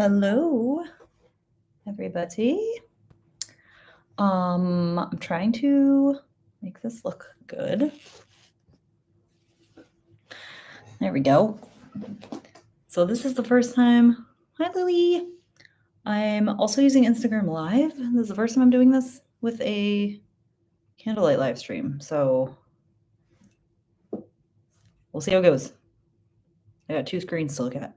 Hello, everybody. I'm trying to make this look good. There we go. So this is the first time. Hi, Lily. I'm also using Instagram Live. This is the first time I'm doing this with a candlelight live stream. So we'll see how it goes. I got 2 screens to look at.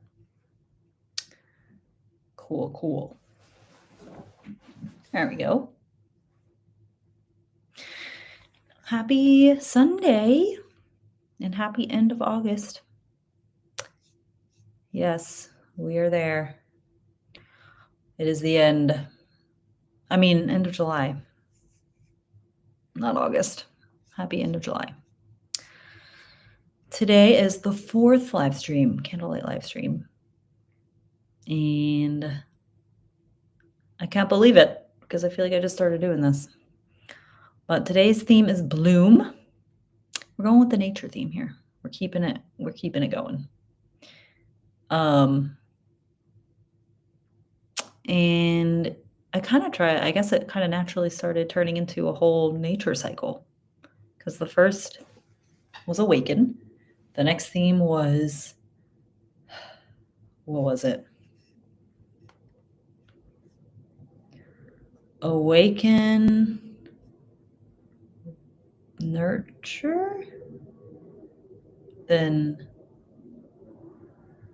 Cool. There we go. Happy Sunday and happy end of August. Yes, we are there. It is the end. End of July. Not August. Happy end of July. Today is the 4th live stream, candlelight live stream. And I can't believe it because I feel like I just started doing this. But today's theme is bloom. We're going with the nature theme here. We're keeping it going. And I guess it kind of naturally started turning into a whole nature cycle. Because the first was awaken. The next theme was, what was it? Awaken, nurture, then,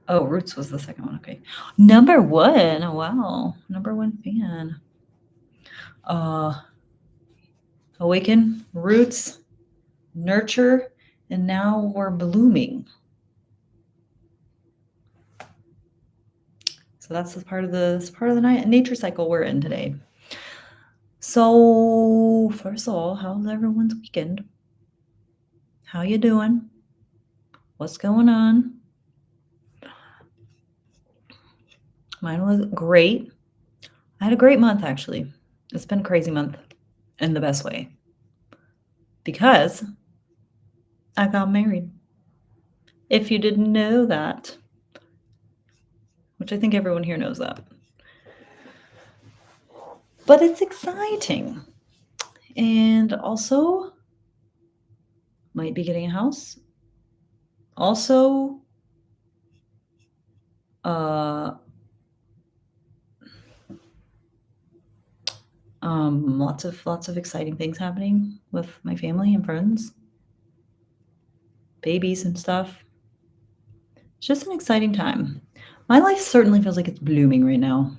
roots was the second one. Okay. Number 1. Oh, wow. Number 1 fan. Awaken, roots, nurture, and now we're blooming. So that's part of the nature cycle we're in today. So first of all, how's everyone's weekend? How you doing? What's going on? Mine was great. I had a great month, actually. It's been a crazy month in the best way. Because I got married. If you didn't know that, which I think everyone here knows that. But it's exciting. And also, might be getting a house. Also, lots of exciting things happening with my family and friends, babies and stuff. It's just an exciting time. My life certainly feels like it's blooming right now.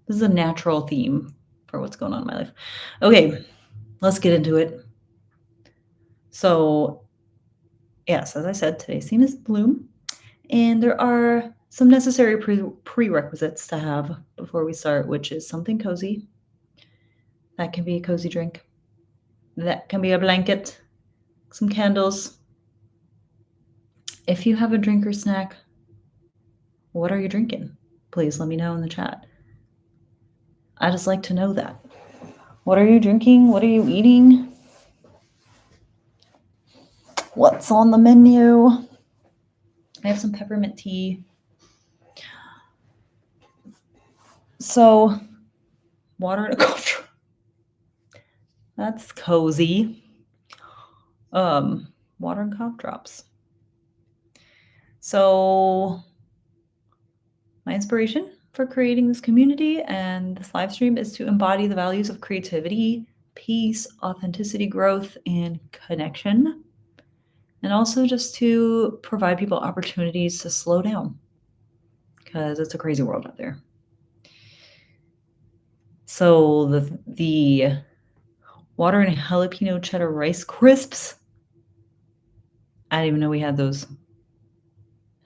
This is a natural theme for what's going on in my life. Okay, let's get into it. So, yes, as I said, today's theme is bloom. And there are some necessary prerequisites to have before we start, which is something cozy. That can be a cozy drink. That can be a blanket, some candles. If you have a drink or snack, what are you drinking? Please let me know in the chat. I just like to know that. What are you drinking? What are you eating? What's on the menu? I have some peppermint tea. So, water and a cough drop. That's cozy. Water and cough drops. So, my inspiration for creating this community and this live stream is to embody the values of creativity, peace, authenticity, growth, and connection. And also just to provide people opportunities to slow down because it's a crazy world out there. So the water and jalapeno cheddar rice crisps. I didn't even know we had those.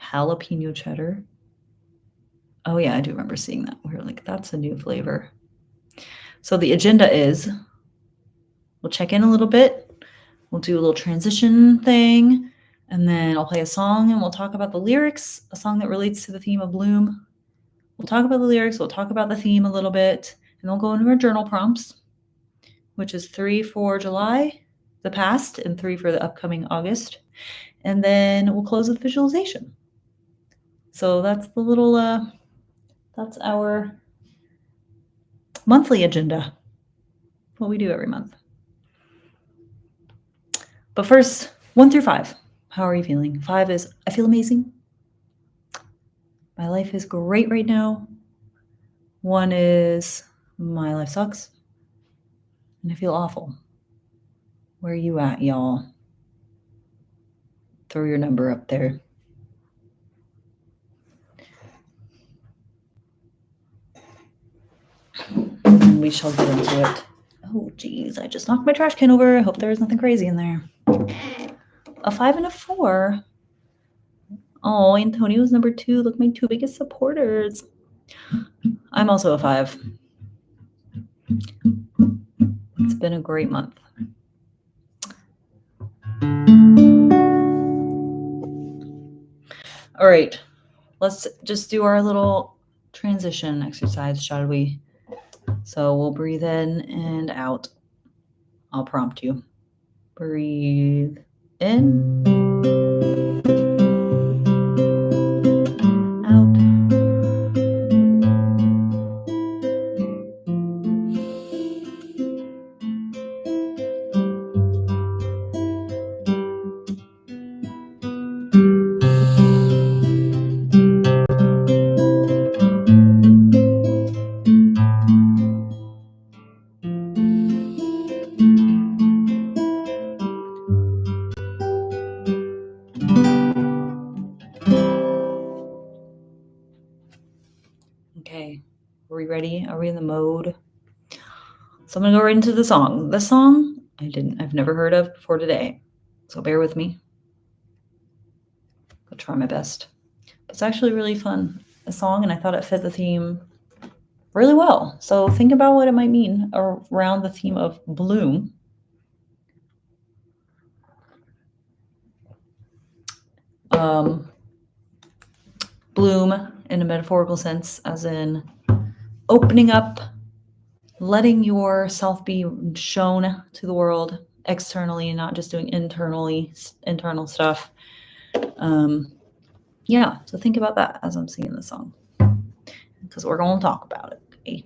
Jalapeno cheddar. Oh yeah, I do remember seeing that. We were like, that's a new flavor. So the agenda is, we'll check in a little bit. We'll do a little transition thing. And then I'll play a song and we'll talk about the lyrics, a song that relates to the theme of bloom. We'll talk about the lyrics. We'll talk about the theme a little bit. And we'll go into our journal prompts, which is 3 for July, the past, and 3 for the upcoming August. And then we'll close with visualization. So that's the little That's our monthly agenda, what we do every month. But first, 1 through 5. How are you feeling? 5 is, I feel amazing. My life is great right now. 1 is, my life sucks. And I feel awful. Where are you at, y'all? Throw your number up there. And we shall get into it. Oh, geez, I just knocked my trash can over. I hope there's nothing crazy in there. A 5 and a 4. Oh, Antonio's number 2. Look, my 2 biggest supporters. I'm also a 5. It's been a great month. All right, let's just do our little transition exercise, shall we? So we'll breathe in and out. I'll prompt you. Breathe in. Out. Okay, are we ready? Are we in the mode? So I'm gonna go right into the song. The song I've never heard of before today, so bear with me. I'll try my best. It's actually really fun, a song, and I thought it fit the theme really well. So think about what it might mean around the theme of bloom. Bloom in a metaphorical sense, as in opening up, letting yourself be shown to the world externally, not just doing internal stuff. Yeah, so think about that as I'm singing the song, because we're going to talk about it. Okay?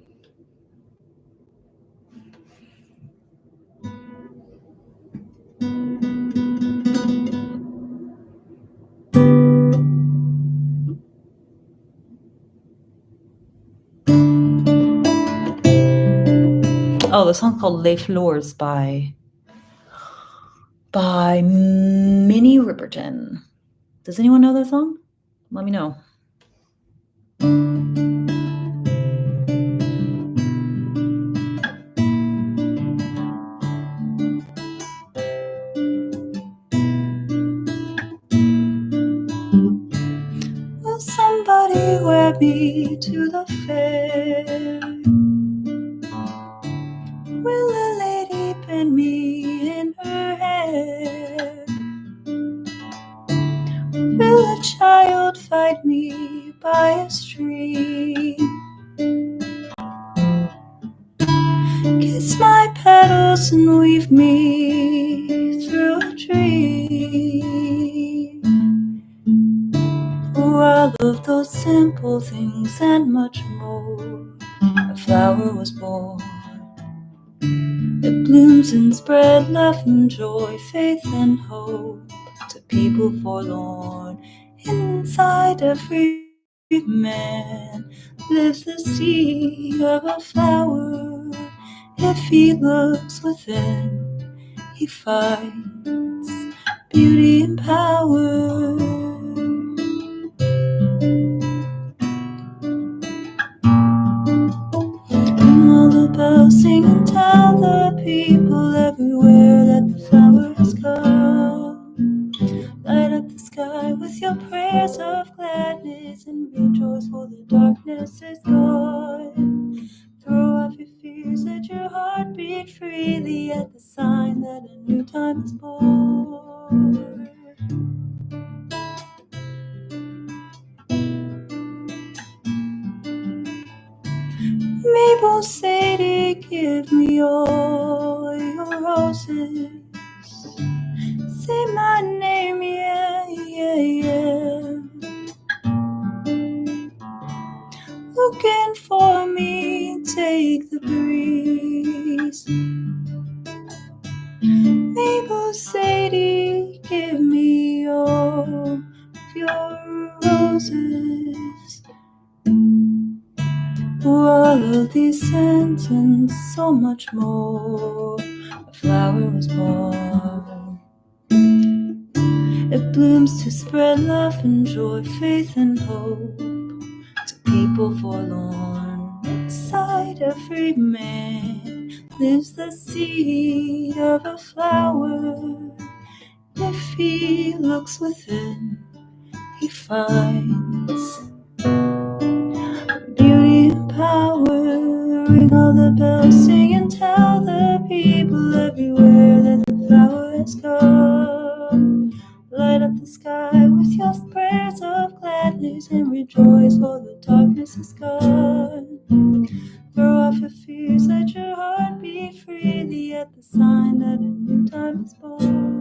Oh, the song's called Les Fleurs by Minnie Riperton. Does anyone know that song? Let me know. Will somebody wear me to the fair? Will a lady pin me in her hair? Will a child fight me by a stream? Kiss my petals and weave me through a dream. For all of those simple things and much more, a flower was born. It blooms and spread love and joy, faith and hope to people forlorn. Inside every man lives the seed of a flower. If he looks within, he finds beauty and power. Ring all the bells, sing and tell the people everywhere that the flower has come. Light up the sky with your prayers of gladness and rejoice, for the darkness is gone. Throw off your fears, let your heart beat freely at the sign that a new time is born. Mabel, Sadie, give me all your roses. Say my name, yeah, yeah, yeah. Look signs and so much more. A flower was born. It blooms to spread love and joy, faith and hope to people forlorn. Inside every man lives the seed of a flower. If he looks within, he finds beauty and power. Ring all the bells, sing and tell the people everywhere that the flower has come. Light up the sky with your prayers of gladness and rejoice, for the darkness is gone. Throw off your fears, let your heart beat freely at the sign that a new time is born.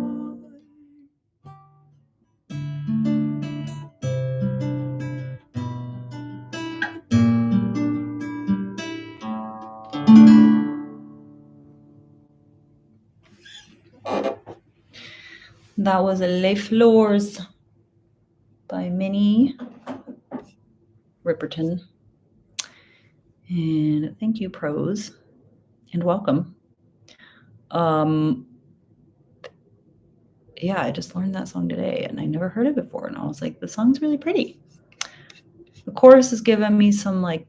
That was Les Fleurs by Minnie Ripperton. And thank you, Prose, and welcome. Yeah, I just learned that song today, and I never heard it before, and I was like, the song's really pretty. The chorus is giving me some, like,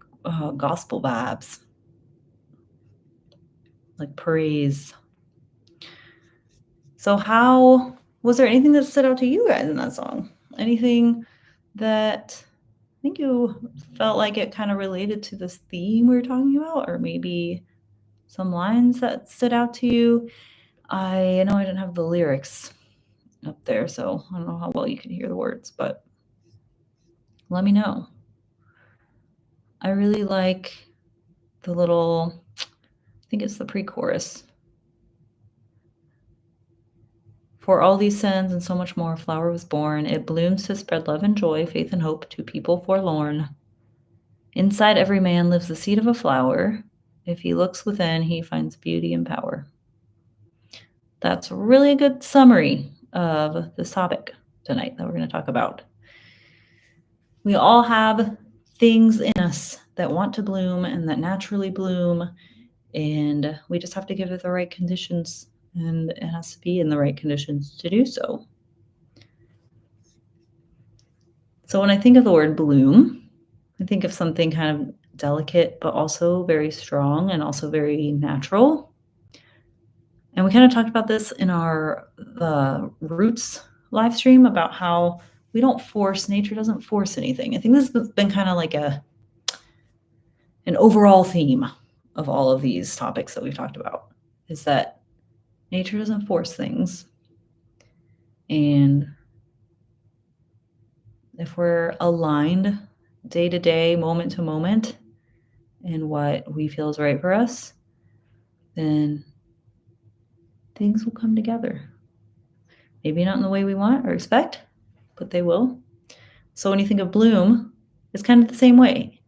gospel vibes, like praise. So was there anything that stood out to you guys in that song? Anything that I think you felt like it kind of related to this theme we were talking about, or maybe some lines that stood out to you? I know I didn't have the lyrics up there, so I don't know how well you can hear the words, but let me know. I really like the little, I think it's the pre-chorus. For all these sins and so much more, a flower was born. It blooms to spread love and joy, faith and hope to people forlorn. Inside every man lives the seed of a flower. If he looks within, he finds beauty and power. That's really a good summary of this topic tonight that we're going to talk about. We all have things in us that want to bloom and that naturally bloom, and we just have to give it the right conditions, and it has to be in the right conditions to do so. So when I think of the word bloom, I think of something kind of delicate, but also very strong and also very natural. And we kind of talked about this in the Roots live stream about how we don't force, nature doesn't force anything. I think this has been kind of like an overall theme of all of these topics that we've talked about, is that nature doesn't force things. And if we're aligned day to day, moment to moment, in what we feel is right for us, then things will come together. Maybe not in the way we want or expect, but they will. So when you think of bloom, it's kind of the same way.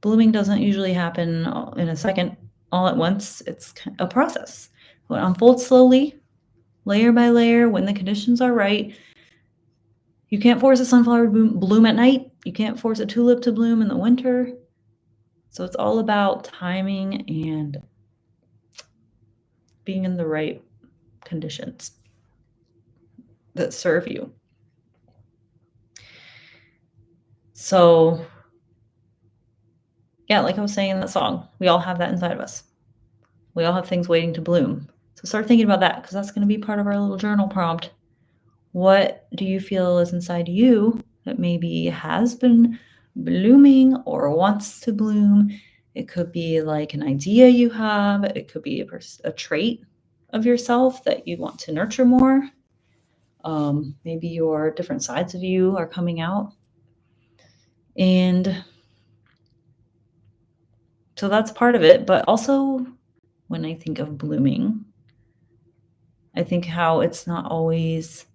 Blooming doesn't usually happen in a second, all at once. It's a process. It unfolds slowly, layer by layer, when the conditions are right. You can't force a sunflower to bloom at night. You can't force a tulip to bloom in the winter. So it's all about timing and being in the right conditions that serve you. So, yeah, like I was saying in that song, we all have that inside of us. We all have things waiting to bloom. So start thinking about that, because that's going to be part of our little journal prompt. What do you feel is inside you that maybe has been blooming or wants to bloom? It could be like an idea you have. It could be a trait of yourself that you want to nurture more. Maybe your different sides of you are coming out. And so that's part of it. But also, when I think of blooming, I think how it's not always,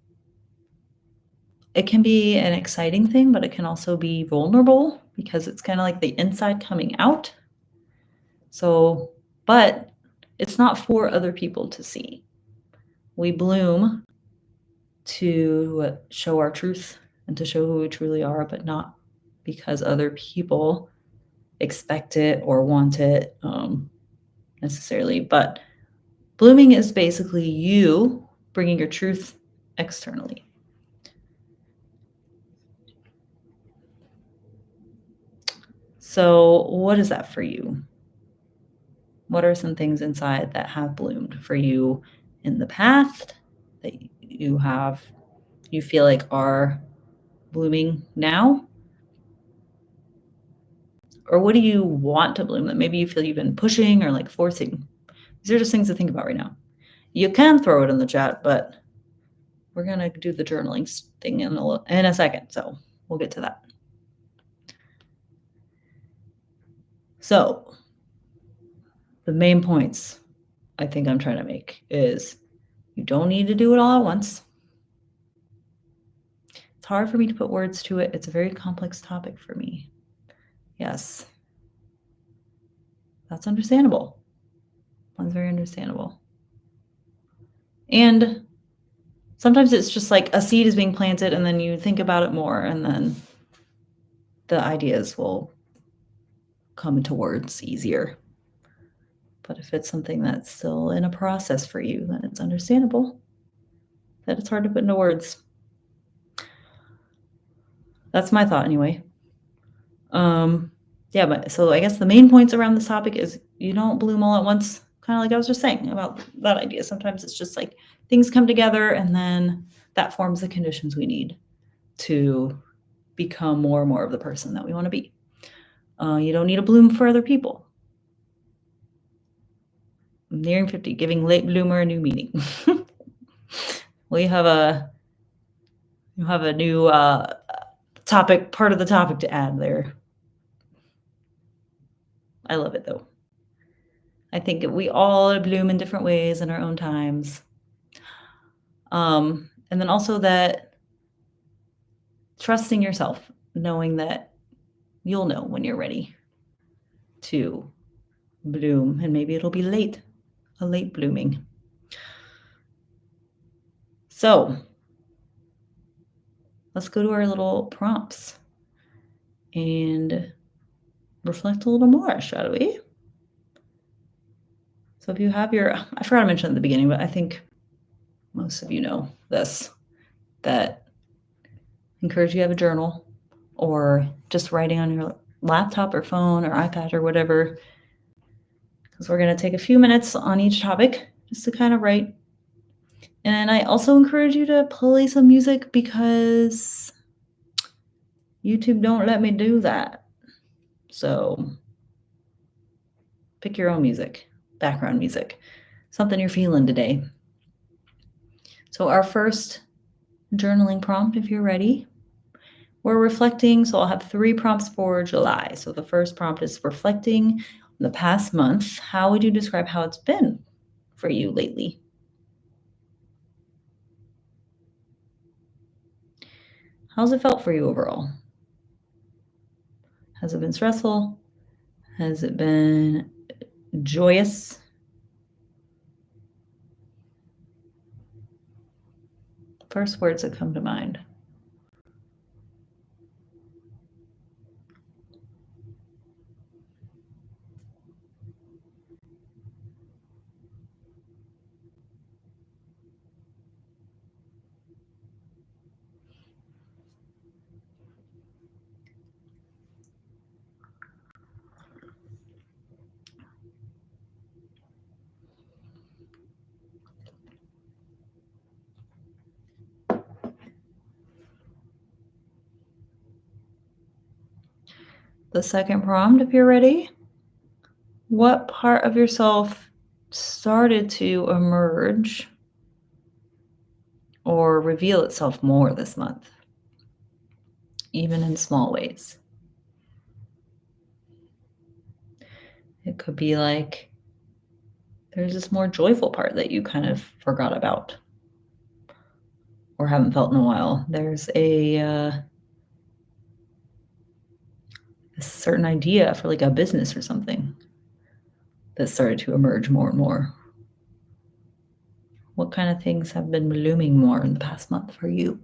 it can be an exciting thing, but it can also be vulnerable, because it's kind of like the inside coming out. So, but it's not for other people to see. We bloom to show our truth and to show who we truly are, but not because other people expect it or want it necessarily. But blooming is basically you bringing your truth externally. So what is that for you? What are some things inside that have bloomed for you in the past that you feel like are blooming now? Or what do you want to bloom that maybe you feel you've been pushing or like forcing? These are just things to think about right now. You can throw it in the chat, but we're going to do the journaling thing in a second, so we'll get to that. So the main points I think I'm trying to make is you don't need to do it all at once. It's hard for me to put words to it. It's a very complex topic for me. Yes. That's understandable. That's very understandable. And sometimes it's just like a seed is being planted and then you think about it more and then the ideas will come into words easier. But if it's something that's still in a process for you, then it's understandable that it's hard to put into words. That's my thought anyway. But so I guess the main points around this topic is you don't bloom all at once, kind of like I was just saying about that idea. Sometimes it's just like things come together and then that forms the conditions we need to become more and more of the person that we want to be. You don't need to bloom for other people. I'm nearing 50, giving late bloomer a new meaning. Well, you have a new topic, part of the topic to add there. I love it though. I think we all bloom in different ways in our own times. And then also that trusting yourself, knowing that you'll know when you're ready to bloom, and maybe it'll be a late blooming. So let's go to our little prompts and reflect a little more, shall we? So if you have I forgot to mention at the beginning, but I think most of you know this, that I encourage you to have a journal or just writing on your laptop or phone or iPad or whatever, because we're going to take a few minutes on each topic just to kind of write. And I also encourage you to play some music because YouTube don't let me do that. So pick your own music, background music, something you're feeling today. So our first journaling prompt, if you're ready, we're reflecting. So I'll have 3 prompts for July. So the first prompt is reflecting on the past month. How would you describe how it's been for you lately? How's it felt for you overall? Has it been stressful? Has it been joyous? First words that come to mind. The second prompt, if you're ready, what part of yourself started to emerge or reveal itself more this month, even in small ways? It could be like there's this more joyful part that you kind of forgot about or haven't felt in a while. There's a certain idea for like a business or something that started to emerge more and more. What kind of things have been blooming more in the past month for you?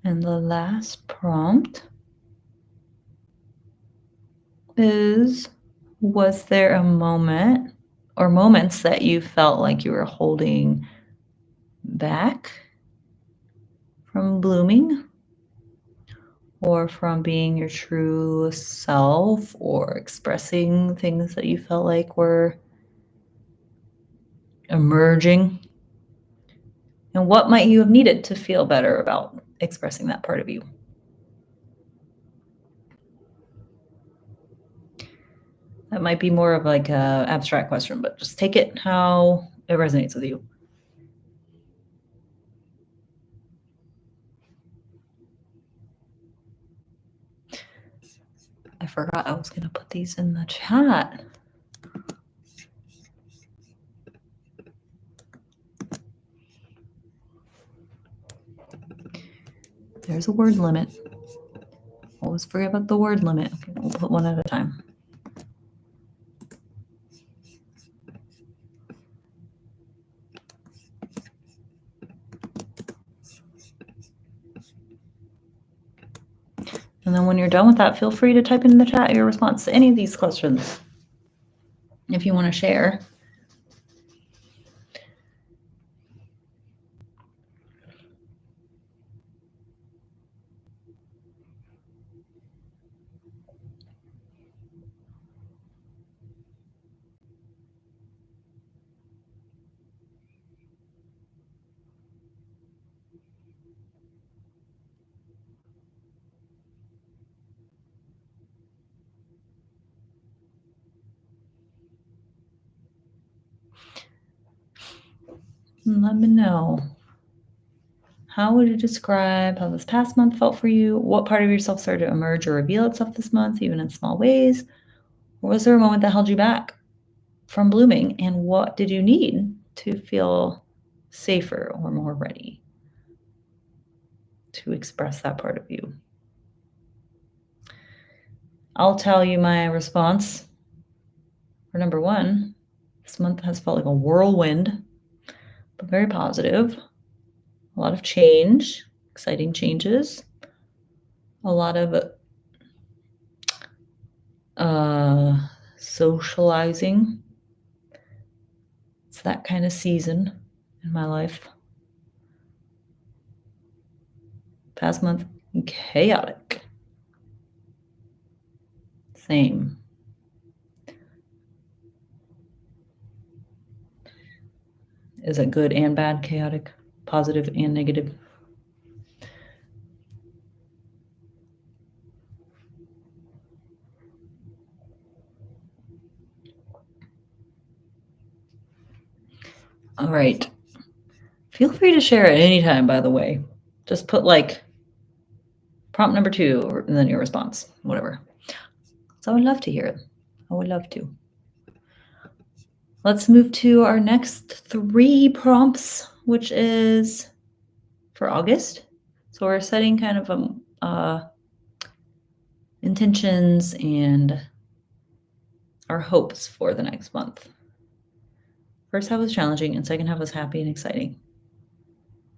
And the last prompt is, was there a moment or moments that you felt like you were holding back from blooming or from being your true self or expressing things that you felt like were emerging? And what might you have needed to feel better about expressing that part of you? That might be more of like a abstract question, but just take it how it resonates with you. I forgot I was going to put these in the chat. There's a word limit. Always forget about the word limit. Okay, we'll put one at a time. And then when you're done with that, feel free to type in the chat your response to any of these questions if you want to share. And let me know. How would you describe how this past month felt for you? What part of yourself started to emerge or reveal itself this month, even in small ways? Or was there a moment that held you back from blooming? And what did you need to feel safer or more ready to express that part of you? I'll tell you my response. For number one, this month has felt like a whirlwind, but very positive. A lot of change, exciting changes, a lot of socializing. It's that kind of season in my life. Past month, chaotic. Same. Is it good and bad chaotic? Positive and negative? All right. Feel free to share at any time, by the way. Just put like prompt number 2 and then your response, whatever. So I would love to hear it. I would love to. Let's move to our next 3 prompts, which is for August. So we're setting kind of intentions and our hopes for the next month. First half was challenging and second half was happy and exciting.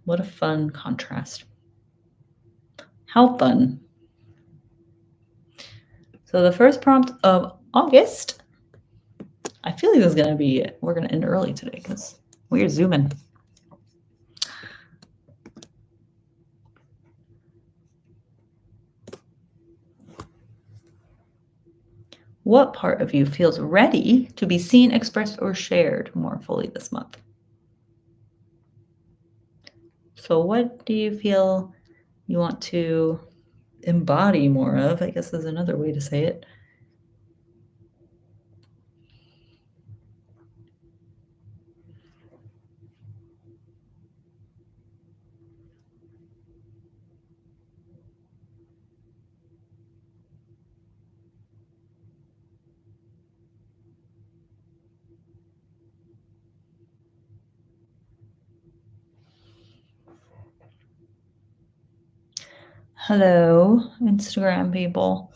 What a fun contrast. How fun. So the first prompt of August, I feel like this is going to be, we're going to end early today because we're zooming. What part of you feels ready to be seen, expressed, or shared more fully this month? So what do you feel you want to embody more of? I guess is another way to say it. Hello, Instagram people.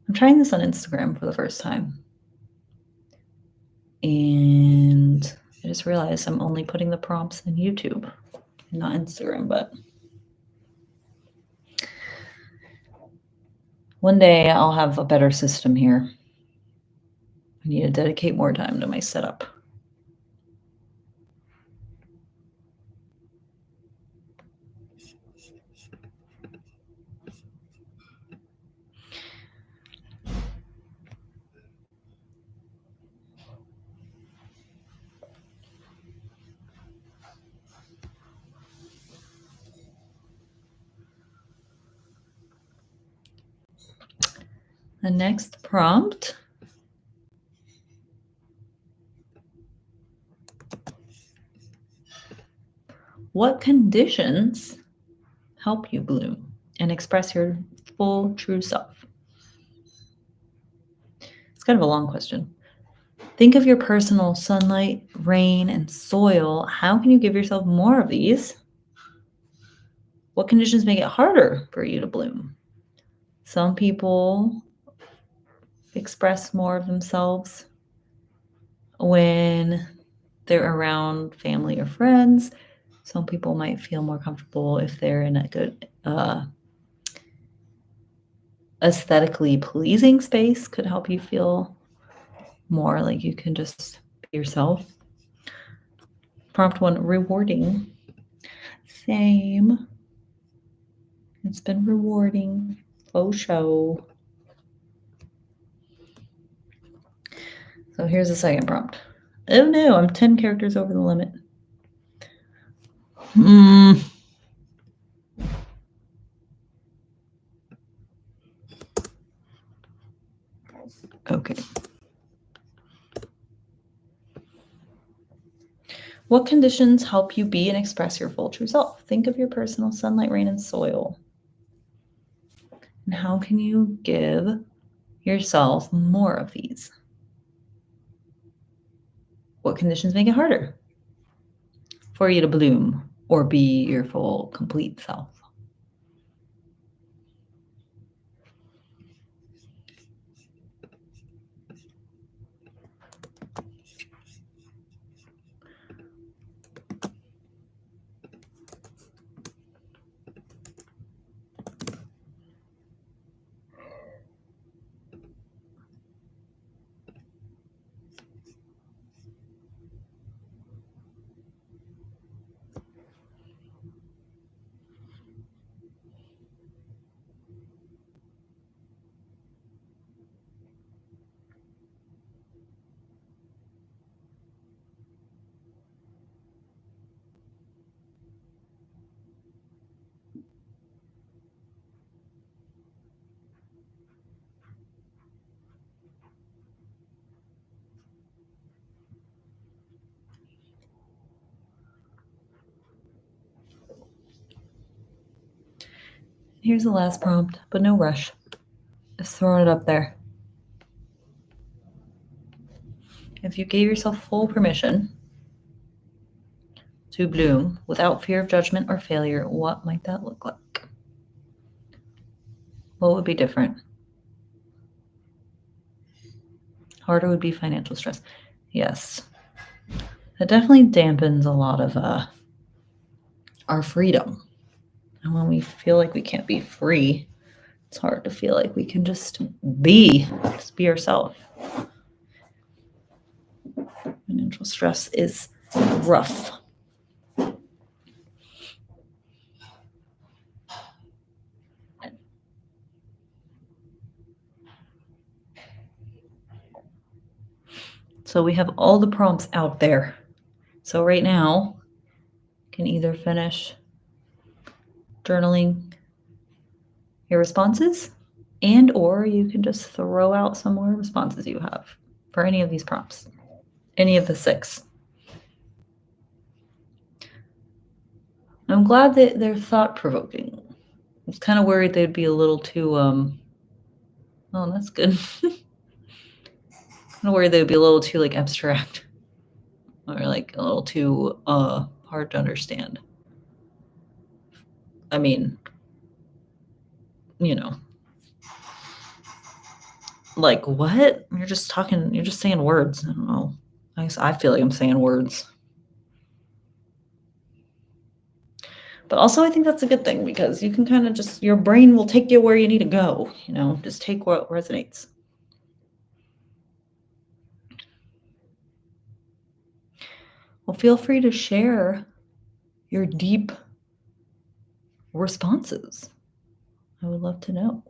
I'm trying this on Instagram for the first time. And I just realized I'm only putting the prompts in YouTube and not Instagram, but One day I'll have a better system here. I need to dedicate more time to my setup. The next prompt. What conditions help you bloom and express your full true self? It's kind of a long question. Think of your personal sunlight, rain, and soil. How can you give yourself more of these? What conditions make it harder for you to bloom? Some people express more of themselves when they're around family or friends. Some people might feel more comfortable if they're in a good aesthetically pleasing space, could help you feel more like you can just be yourself. Prompt 1, rewarding. Same. It's been rewarding. Faux show. So here's the second prompt. Oh no, I'm 10 characters over the limit. Okay. What conditions help you be and express your full true self? Think of your personal sunlight, rain, and soil. And how can you give yourself more of these? What conditions make it harder for you to bloom or be your full, complete self? Here's the last prompt, but no rush. Just throwing it up there. If you gave yourself full permission to bloom without fear of judgment or failure, what might that look like? What would be different? Harder would be financial stress. Yes. That definitely dampens a lot of our freedom. And when we feel like we can't be free, it's hard to feel like we can just be ourselves. Financial stress is rough. So we have all the prompts out there. So right now, you can either finish journaling your responses, and or you can just throw out some more responses you have for any of these prompts, any of the 6. I'm glad that they're thought-provoking. I was kind of worried they'd be a little too, oh, that's good. Kind of worried they'd be a little too, like, abstract. Or, like, a little too, hard to understand. I mean, you know. Like, what? You're just saying words. I don't know. I feel like I'm saying words. But also I think that's a good thing because you can kind of just, your brain will take you where you need to go, just take what resonates. Well, feel free to share your deep responses. I would love to know.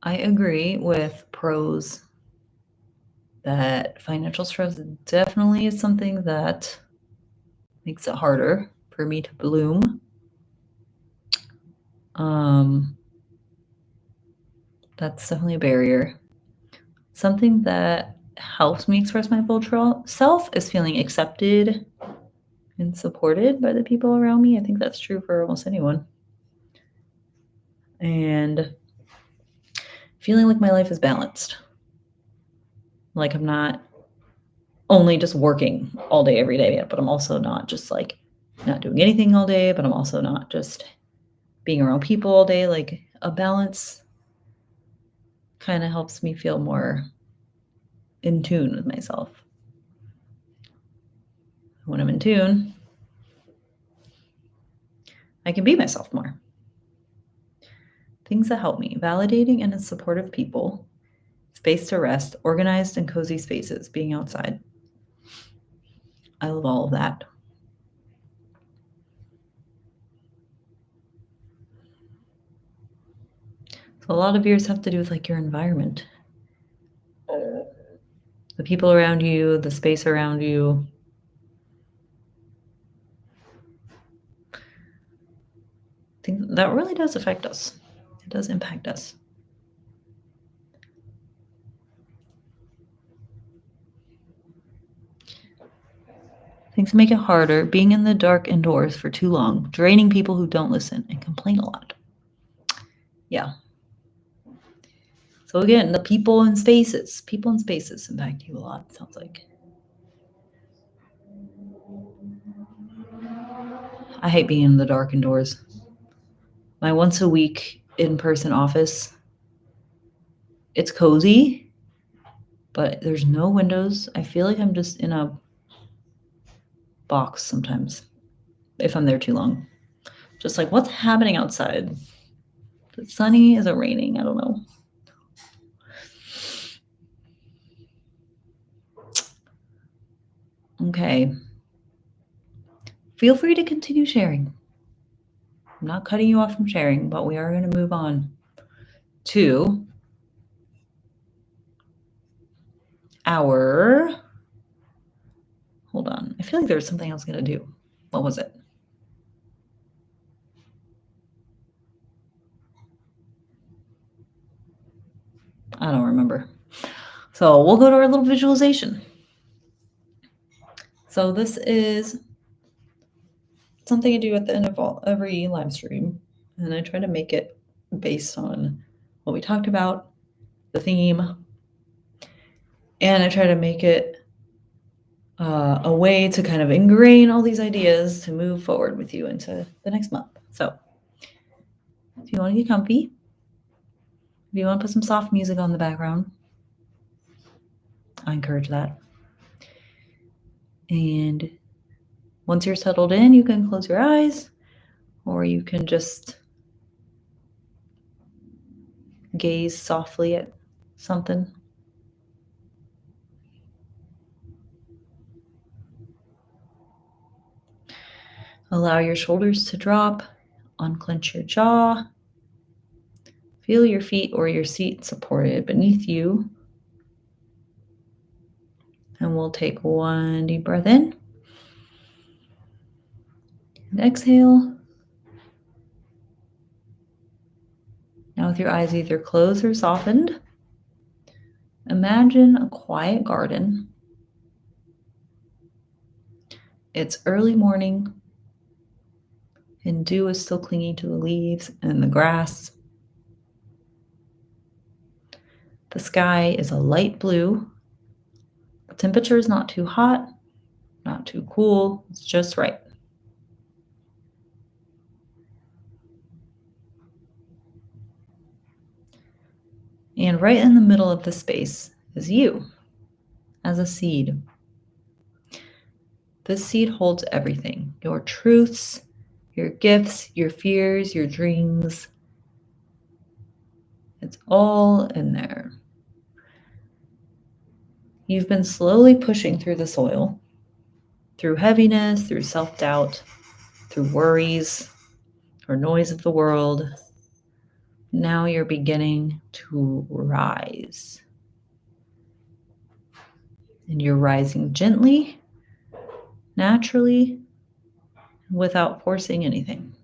I agree with pros that financial stress definitely is something that makes it harder for me to bloom. That's definitely a barrier. Something that helps me express my full self is feeling accepted and supported by the people around me. I think that's true for almost anyone. And feeling like my life is balanced. Like I'm not only just working all day, every day, but I'm also not just like not doing anything all day, but I'm also not just being around people all day. Like a balance kind of helps me feel more in tune with myself. When I'm in tune, I can be myself more. Things that help me: validating and supportive people, space to rest, organized and cozy spaces, being outside. I love all of that. So a lot of yours have to do with like your environment, the people around you, the space around you. I think that really does affect us. It does impact us. Things make it harder: being in the dark indoors for too long, draining people who don't listen and complain a lot. Yeah. So again, the people and spaces impact you a lot, it sounds like. I hate being in the dark indoors. My once a week in-person office, it's cozy, but there's no windows. I feel like I'm just in a box sometimes if I'm there too long. Just like, what's happening outside? Is it sunny? Is it raining? I don't know. Okay. Feel free to continue sharing. I'm not cutting you off from sharing, but we are going to move on to our... Hold on. I feel like there was something I was going to do. What was it? I don't remember. So we'll go to our little visualization. So this is something I do at the end of every live stream, and I try to make it based on what we talked about, the theme, and I try to make it a way to kind of ingrain all these ideas to move forward with you into the next month. So if you want to get comfy, if you want to put some soft music on the background, I encourage that. And once you're settled in, you can close your eyes, or you can just gaze softly at something. Allow your shoulders to drop, unclench your jaw. Feel your feet or your seat supported beneath you. And we'll take one deep breath in. And exhale. Now with your eyes either closed or softened, imagine a quiet garden. It's early morning, and dew is still clinging to the leaves and the grass. The sky is a light blue, Temperature is not too hot, not too cool. It's just right. And right in the middle of the space is you as a seed. This seed holds everything, your truths, your gifts, your fears, your dreams. It's all in there. You've been slowly pushing through the soil, through heaviness, through self-doubt, through worries or noise of the world. Now you're beginning to rise. And you're rising gently, naturally, without forcing anything.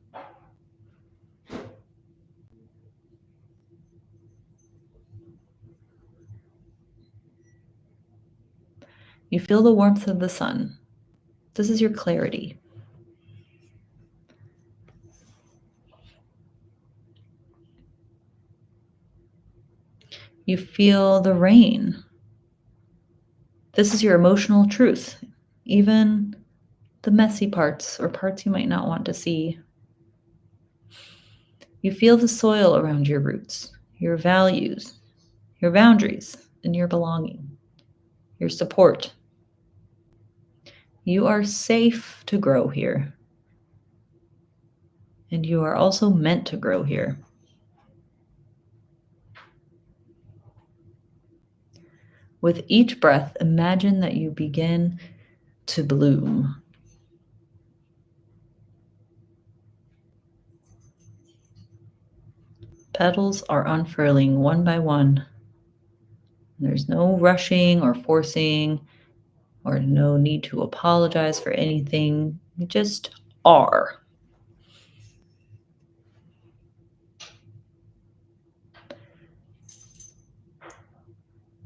You feel the warmth of the sun. This is your clarity. You feel the rain. This is your emotional truth, even the messy parts or parts you might not want to see. You feel the soil around your roots, your values, your boundaries, and your belonging, your support. You are safe to grow here. And you are also meant to grow here. With each breath, imagine that you begin to bloom. Petals are unfurling one by one. There's no rushing or forcing or no need to apologize for anything. You just are.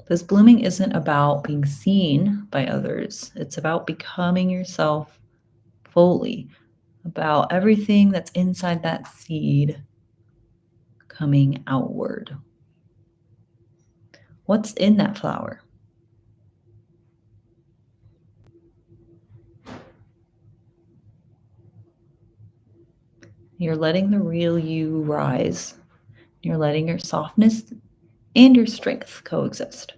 This blooming isn't about being seen by others. It's about becoming yourself fully, about everything that's inside that seed coming outward. What's in that flower? You're letting the real you rise. You're letting your softness and your strength coexist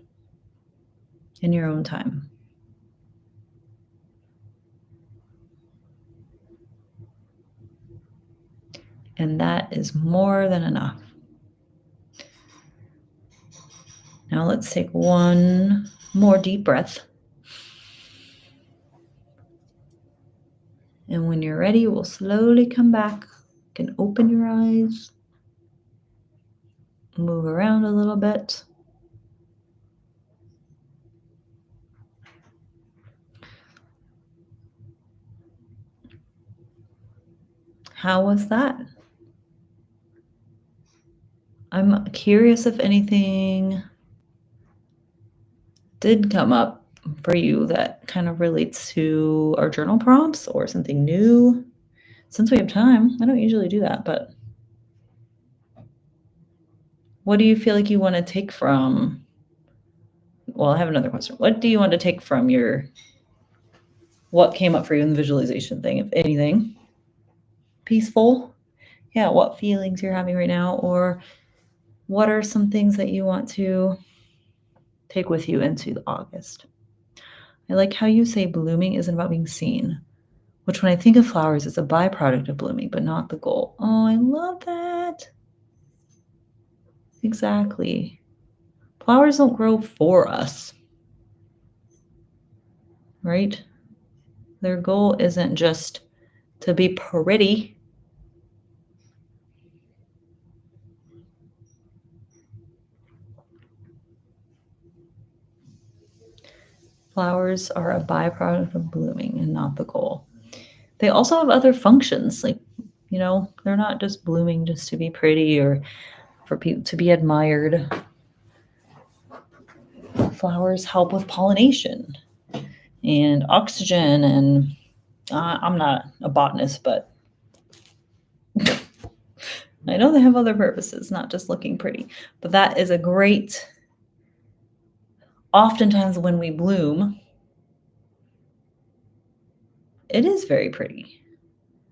in your own time. And that is more than enough. Now let's take one more deep breath. And when you're ready, we'll slowly come back. You can open your eyes, move around a little bit. How was that? I'm curious if anything did come up for you that kind of relates to our journal prompts or something new. Since we have time, I don't usually do that, but what do you feel like you want to take from? Well, I have another question. What do you want to take from what came up for you in the visualization thing, if anything? Peaceful? Yeah, what feelings you're having right now, or what are some things that you want to take with you into August? I like how you say blooming isn't about being seen, which when I think of flowers, it's a byproduct of blooming, but not the goal. Oh, I love that. Exactly. Flowers don't grow for us, right? Their goal isn't just to be pretty. Flowers are a byproduct of blooming and not the goal. They also have other functions, like, they're not just blooming just to be pretty or for people to be admired. Flowers help with pollination and oxygen, and I'm not a botanist, but I know they have other purposes, not just looking pretty. But that is a great oftentimes when we bloom, it is very pretty,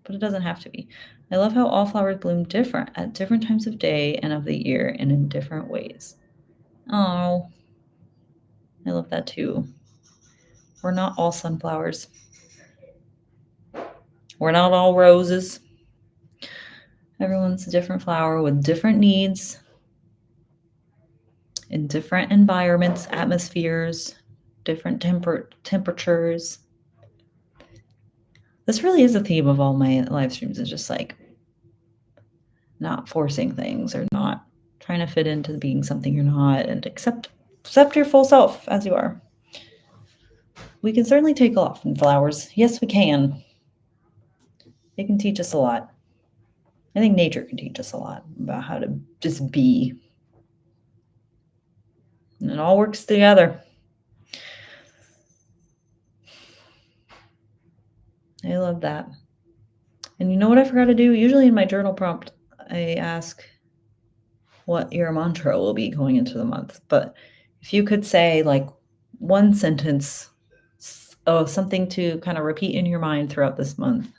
but it doesn't have to be. I love how all flowers bloom different at different times of day and of the year and in different ways. Oh, I love that too. We're not all sunflowers. We're not all roses. Everyone's a different flower with different needs in different environments, atmospheres, different temperatures. This really is a theme of all my live streams. It's just like not forcing things or not trying to fit into being something you're not, and accept your full self as you are. We can certainly take off in flowers. Yes, we can. They can teach us a lot. I think nature can teach us a lot about how to just be. And it all works together. I love that. And you know what I forgot to do? Usually in my journal prompt, I ask what your mantra will be going into the month. But if you could say like one sentence, something to kind of repeat in your mind throughout this month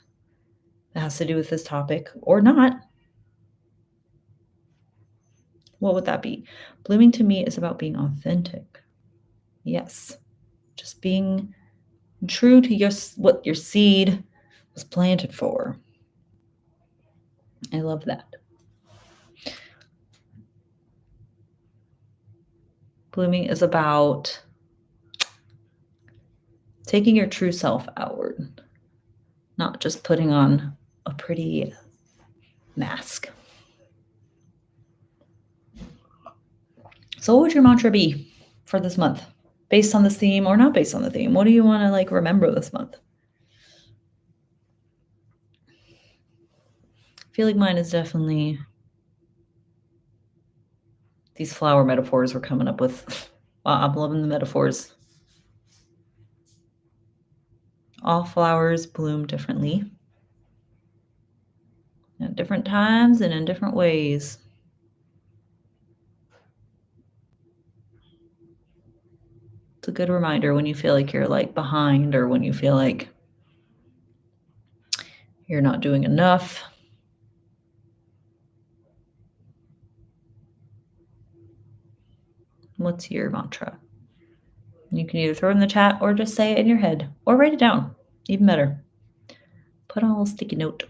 that has to do with this topic or not, what would that be? Blooming to me is about being authentic. Yes. Just being true to what your seed was planted for. I love that. Blooming is about taking your true self outward, not just putting on a pretty mask. So what would your mantra be for this month? Based on this theme or not based on the theme? What do you want to like remember this month? I feel like mine is definitely these flower metaphors we're coming up with. Wow, I'm loving the metaphors. All flowers bloom differently at different times and in different ways. It's a good reminder when you feel like you're like behind or when you feel like you're not doing enough. What's your mantra? You can either throw it in the chat or just say it in your head or write it down. Even better. Put on a little sticky note.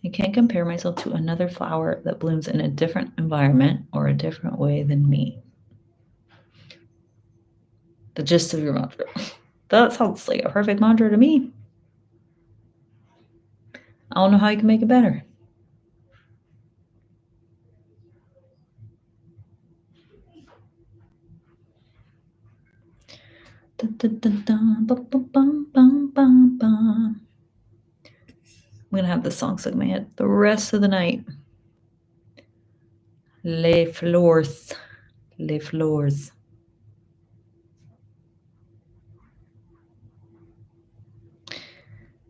I can't compare myself to another flower that blooms in a different environment or a different way than me. The gist of your mantra. That sounds like a perfect mantra to me. I don't know how you can make it better. I'm going to have this song stuck in my head the rest of the night. Les fleurs. Les fleurs.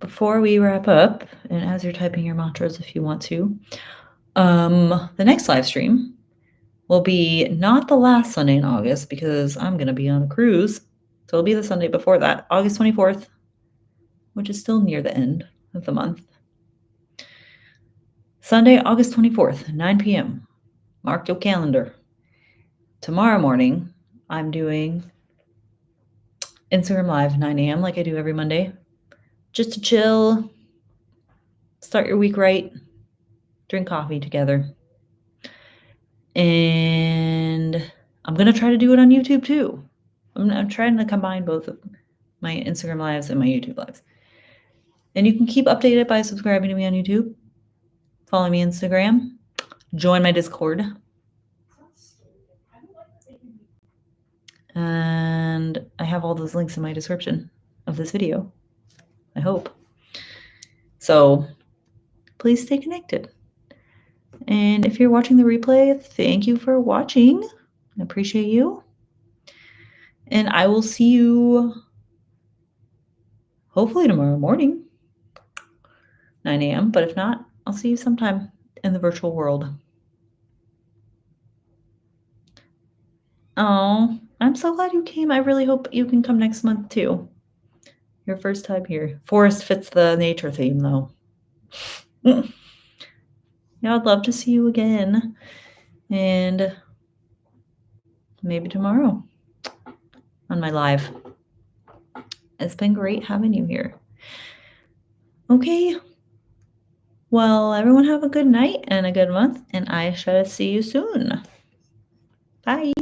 Before we wrap up, and as you're typing your mantras if you want to, the next live stream will be not the last Sunday in August because I'm going to be on a cruise. So it'll be the Sunday before that, August 24th, which is still near the end of the month. Sunday, August 24th, 9 p.m. Mark your calendar. Tomorrow morning, I'm doing Instagram Live, 9 a.m. like I do every Monday. Just to chill, start your week right, drink coffee together. And I'm going to try to do it on YouTube too. I'm trying to combine both of my Instagram Lives and my YouTube Lives. And you can keep updated by subscribing to me on YouTube, follow me on Instagram, join my Discord. And I have all those links in my description of this video, I hope. So please stay connected. And if you're watching the replay, thank you for watching. I appreciate you. And I will see you hopefully tomorrow morning, 9 a.m. But if not, I'll see you sometime in the virtual world. Oh, I'm so glad you came. I really hope you can come next month too. Your first time here. Forest fits the nature theme though. Yeah, I'd love to see you again. And maybe tomorrow on my live. It's been great having you here. Okay. Well, everyone have a good night and a good month, and I shall see you soon. Bye.